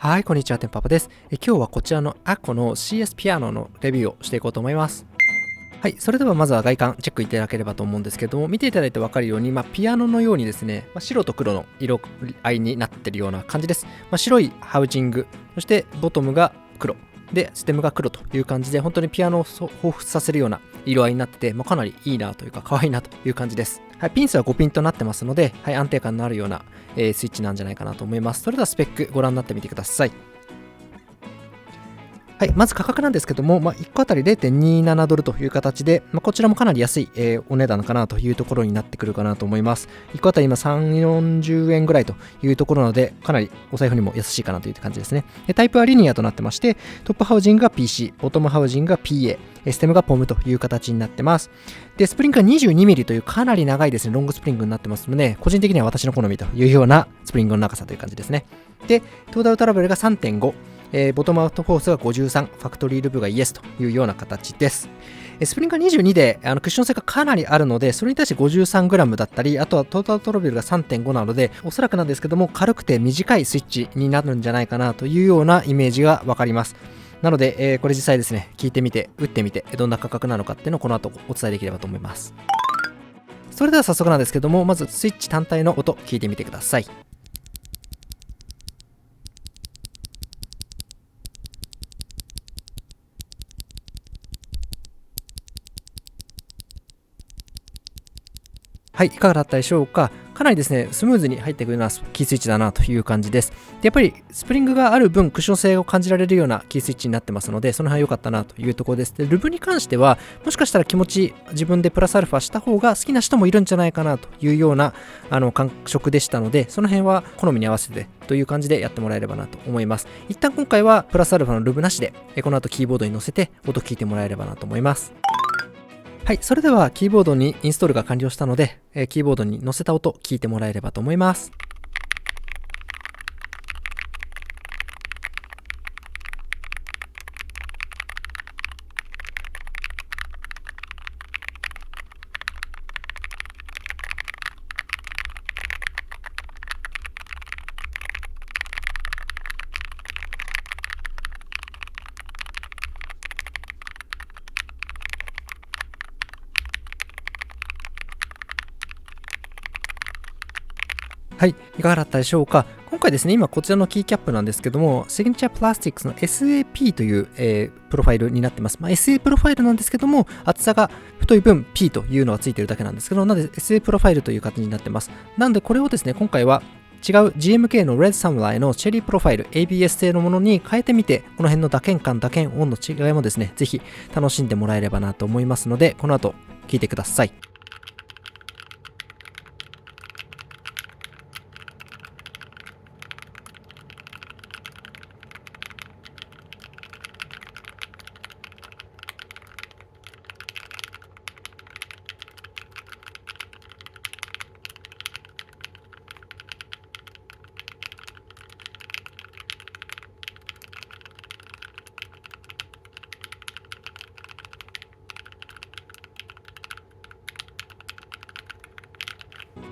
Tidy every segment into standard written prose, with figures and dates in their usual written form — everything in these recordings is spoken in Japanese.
はい、こんにちは、てんぱぱです。今日はこちらのアコの CS ピアノのレビューをしていこうと思います。はい、それではまずは外観チェックいただければと思うんですけども、見ていただいて分かるように、ピアノのようにですね、白と黒の色合いになっているような感じです。白いハウジング、そしてボトムが黒。で、ステムが黒という感じで、本当にピアノを彷彿させるような色合いになってて、かなりいいなというか、可愛いなという感じです。はい、ピン数は5ピンとなってますので、はい、安定感のあるような、スイッチなんじゃないかなと思います。それではスペックご覧になってみてください。はい、まず価格なんですけども、1個あたり 0.27 ドルという形で、こちらもかなり安い、お値段かなというところになってくるかなと思います。1個あたり今3、40円ぐらいというところなので、かなりお財布にも優しいかなという感じですね。タイプはリニアとなってまして、トップハウジングが PC、ボトムハウジングが PA、ステムがポムという形になってます。で、スプリングが 22mm というかなり長いですね、ロングスプリングになってますので、個人的には私の好みというようなスプリングの長さという感じですね。で、トータルトラベルが 3.5。ボトムアウトフォースが53、ファクトリールブがイエスというような形です。スプリングが22でクッション性がかなりあるので、それに対して 53g だったり、あとはトータルトラベルが 3.5 なので、おそらくなんですけども、軽くて短いスイッチになるんじゃないかなというようなイメージがわかります。なので、これ実際ですね、聞いてみて、打ってみて、どんな価格なのかっていうのをこの後お伝えできればと思います。それでは早速なんですけども、まずスイッチ単体の音聞いてみてください。はい、いかがだったでしょうか。かなりですね、スムーズに入っていくようなキースイッチだなという感じです。で、やっぱりスプリングがある分、クッション性を感じられるようなキースイッチになってますので、その辺は良かったなというところです。で、ルブに関しては、もしかしたら気持ち自分でプラスアルファした方が好きな人もいるんじゃないかなというような感触でしたので、その辺は好みに合わせてという感じでやってもらえればなと思います。一旦今回はプラスアルファのルブなしで、この後キーボードに乗せて音聞いてもらえればなと思います。はい、それではキーボードにインストールが完了したので、キーボードに載せた音聞いてもらえればと思います。はい、いかがだったでしょうか。今回ですね、今こちらのキーキャップなんですけども、シグニチャープラスティックスの SAP という、プロファイルになってます。SA プロファイルなんですけども、厚さが太い分 P というのがついているだけなんですけど、なので SA プロファイルという形になってます。なのでこれをですね、今回は違う GMK の Red Samurai のチェリープロファイル ABS 製のものに変えてみて、この辺の打鍵感、打鍵音の違いもですね、ぜひ楽しんでもらえればなと思いますので、この後聞いてください。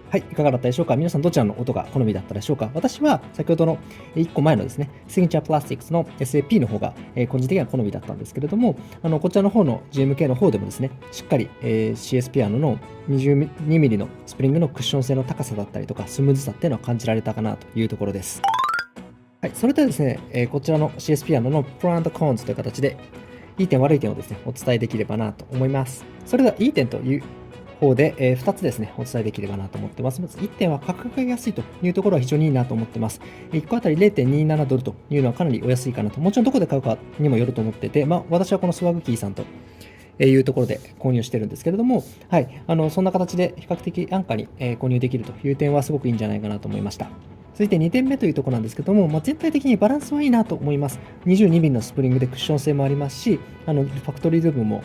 はい、いかがだったでしょうか。皆さんどちらの音が好みだったでしょうか。私は先ほどの1個前のですね、シグニチャープラスティックスの SAP の方が、個人的には好みだったんですけれども、こちらの方の GMK の方でもですね、しっかり、CS ピアノの 22mm のスプリングのクッション性の高さだったりとか、スムーズさっていうのは感じられたかなというところです。はい、それではですね、こちらの CS ピアノの Pro and Cons という形で、いい点悪い点をですね、お伝えできればなと思います。それではいい点という方で、2つですね、お伝えできればなと思ってます。まず1点は価格が安いというところは非常にいいなと思ってます。1個あたり 0.27 ドルというのはかなりお安いかなと。もちろんどこで買うかにもよると思ってて、私はこのスワグキーさんというところで購入してるんですけれども、はい、そんな形で比較的安価に購入できるという点はすごくいいんじゃないかなと思いました。続いて2点目というところなんですけども、全体的にバランスはいいなと思います。22mmのスプリングでクッション性もありますし、ファクトリー部分も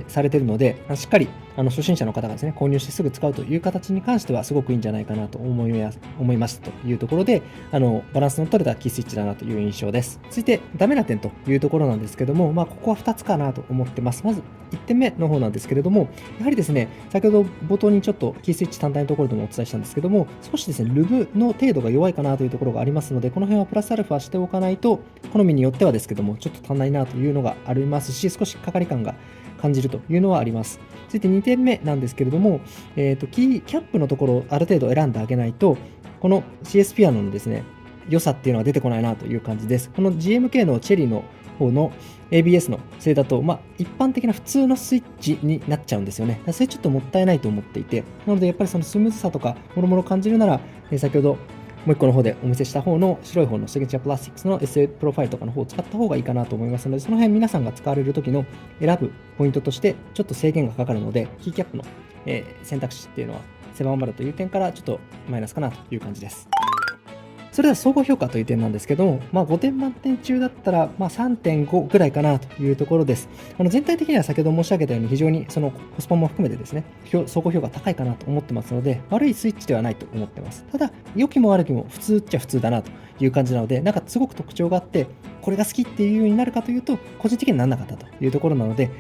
されているので、しっかり初心者の方がですね、購入してすぐ使うという形に関してはすごくいいんじゃないかなと思いましたというところで、バランスの取れたキースイッチだなという印象です。続いて、ダメな点というところなんですけども、ここは2つかなと思ってます。まず、1点目の方なんですけれども、やはりですね、先ほど冒頭にちょっとキースイッチ単体のところでもお伝えしたんですけども、少しですね、ルブの程度が弱いかなというところがありますので、この辺はプラスアルファしておかないと、好みによってはですけども、ちょっと足んないなというのがありますし、少しかかり感が感じるというのはあります。続いて2点目なんですけれども、キャップのところをある程度選んであげないと、この CS ピアノのですね、良さっていうのは出てこないなという感じです。この GMK のチェリーの方の ABS のせいだと、一般的な普通のスイッチになっちゃうんですよね。それちょっともったいないと思っていて、なのでやっぱりそのスムーズさとか、もろもろ感じるなら、先ほどもう一個の方でお見せした方の白い方のシグニチャープラスティックスの SA プロファイルとかの方を使った方がいいかなと思いますので、その辺皆さんが使われる時の選ぶポイントとしてちょっと制限がかかるので、キーキャップの選択肢っていうのは狭まるという点からちょっとマイナスかなという感じです。それでは総合評価という点なんですけども、5点満点中だったら、3.5 ぐらいかなというところです。全体的には先ほど申し上げたように非常にそのコスパも含めてですね、総合評価高いかなと思ってますので、悪いスイッチではないと思ってます。ただ、良きも悪きも普通っちゃ普通だなという感じなので、なんかすごく特徴があって、これが好きっていうようになるかというと、個人的にはならなかったというところなので、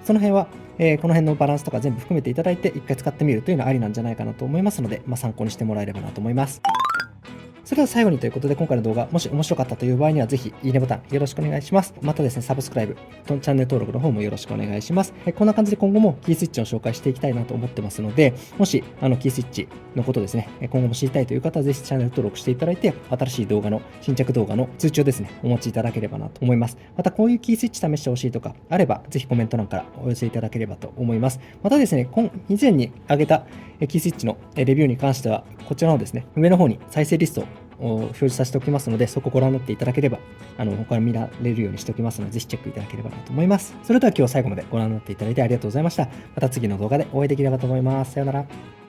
その辺は、この辺のバランスとか全部含めていただいて、一回使ってみるというのはありなんじゃないかなと思いますので、参考にしてもらえればなと思います。それでは最後にということで、今回の動画、もし面白かったという場合には、ぜひ、いいねボタンよろしくお願いします。またですね、サブスクライブ、チャンネル登録の方もよろしくお願いします。こんな感じで今後もキースイッチを紹介していきたいなと思ってますので、もし、キースイッチのことですね、今後も知りたいという方は、ぜひチャンネル登録していただいて、新しい動画の、新着動画の通知をですね、お持ちいただければなと思います。また、こういうキースイッチ試してほしいとか、あれば、ぜひコメント欄からお寄せいただければと思います。またですね、以前に挙げたキースイッチのレビューに関しては、こちらのですね、上の方に再生リストを表示させておきますので、そこをご覧になっていただければ、他に見られるようにしておきますので、ぜひチェックいただければなと思います。それでは今日最後までご覧になっていただいてありがとうございました。また次の動画でお会いできればと思います。さようなら。